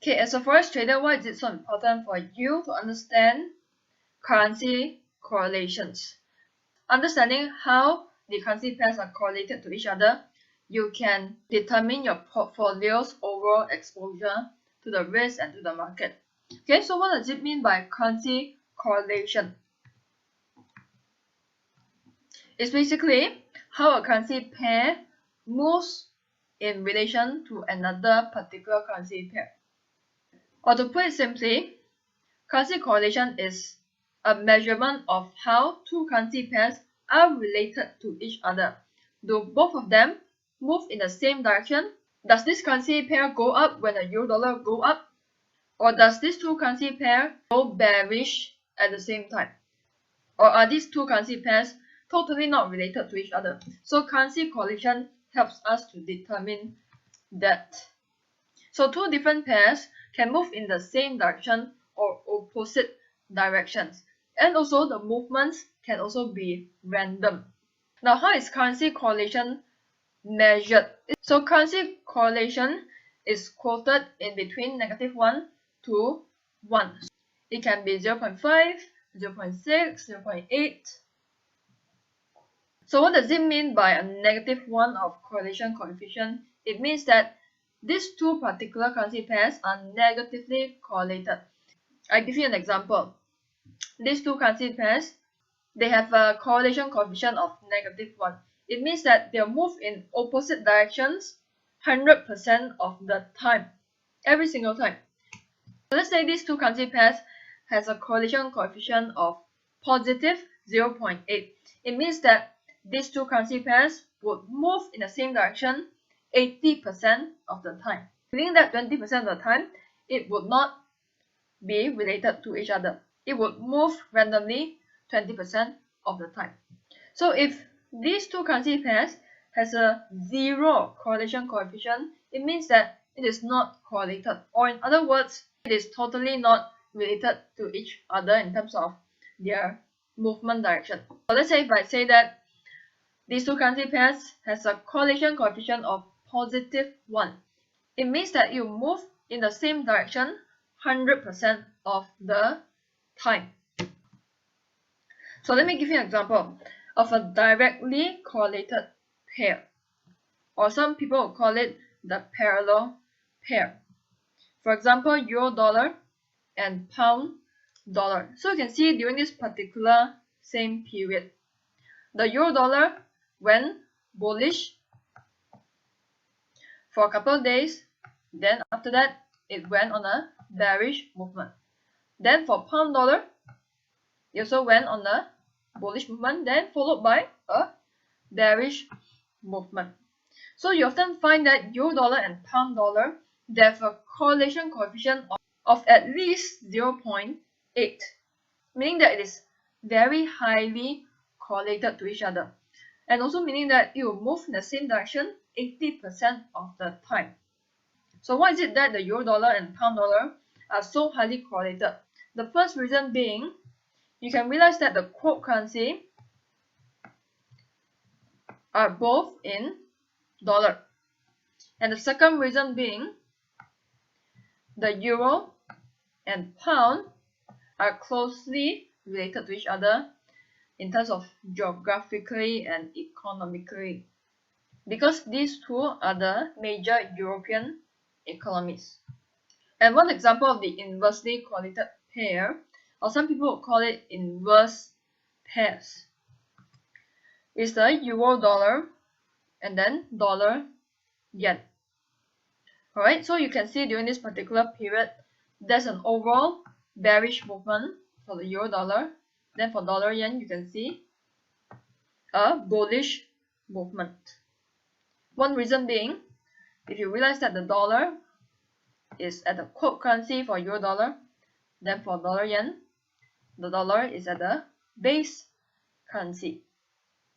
Okay, as a forex trader, why is it so important for you to understand currency correlations? Understanding how the currency pairs are correlated to each other, you can determine your portfolio's overall exposure to the risk and to the market. Okay, so what does it mean by currency correlation? It's basically how a currency pair moves in relation to another particular currency pair. Or to put it simply, currency correlation is a measurement of how two currency pairs are related to each other. Do both of them move in the same direction? Does this currency pair go up when the euro dollar go up? Or does these two currency pair go bearish at the same time? Or are these two currency pairs totally not related to each other? So currency correlation helps us to determine that. So two different pairs can move in the same direction or opposite directions. And also the movements can also be random. Now, how is currency correlation measured? So currency correlation is quoted in between -1 to 1. It can be 0.5, 0.6, 0.8. So what does it mean by a -1 of correlation coefficient? It means that these two particular currency pairs are negatively correlated. I give you an example. These two currency pairs, they have a correlation coefficient of -1. It means that they'll move in opposite directions 100% of the time, every single time. So let's say these two currency pairs has a correlation coefficient of positive 0.8. It means that these two currency pairs would move in the same direction 80% of the time. Meaning that 20% of the time, it would not be related to each other. It would move randomly 20% of the time. So if these two currency pairs has a 0 correlation coefficient, it means that it is not correlated, or in other words, it is totally not related to each other in terms of their movement direction. So let's say if I say that these two currency pairs has a correlation coefficient of positive 1, it means that you move in the same direction 100% of the time. So let me give you an example of a directly correlated pair, or some people will call it the parallel pair. For example, euro dollar and pound dollar. So you can see during this particular same period, the euro dollar went bullish for a couple of days, then after that it went on a bearish movement. Then for pound dollar, it also went on a bullish movement, then followed by a bearish movement. So you often find that euro dollar and pound dollar, they have a correlation coefficient of at least 0.8, meaning that it is very highly correlated to each other, and also meaning that it will move in the same direction 80% of the time. So why is it that the euro dollar and pound dollar are so highly correlated? The first reason being, you can realize that the quote currency are both in dollar. And the second reason being, the euro and pound are closely related to each other in terms of geographically and economically, because these two are the major European economies. And one example of the inversely correlated pair, or some people would call it inverse pairs, is the euro dollar and then dollar yen. Alright, so you can see during this particular period, there's an overall bearish movement for the euro dollar. Then for dollar yen, you can see a bullish movement. One reason being, if you realize that the dollar is at the quote currency for euro dollar, then for dollar yen, the dollar is at the base currency.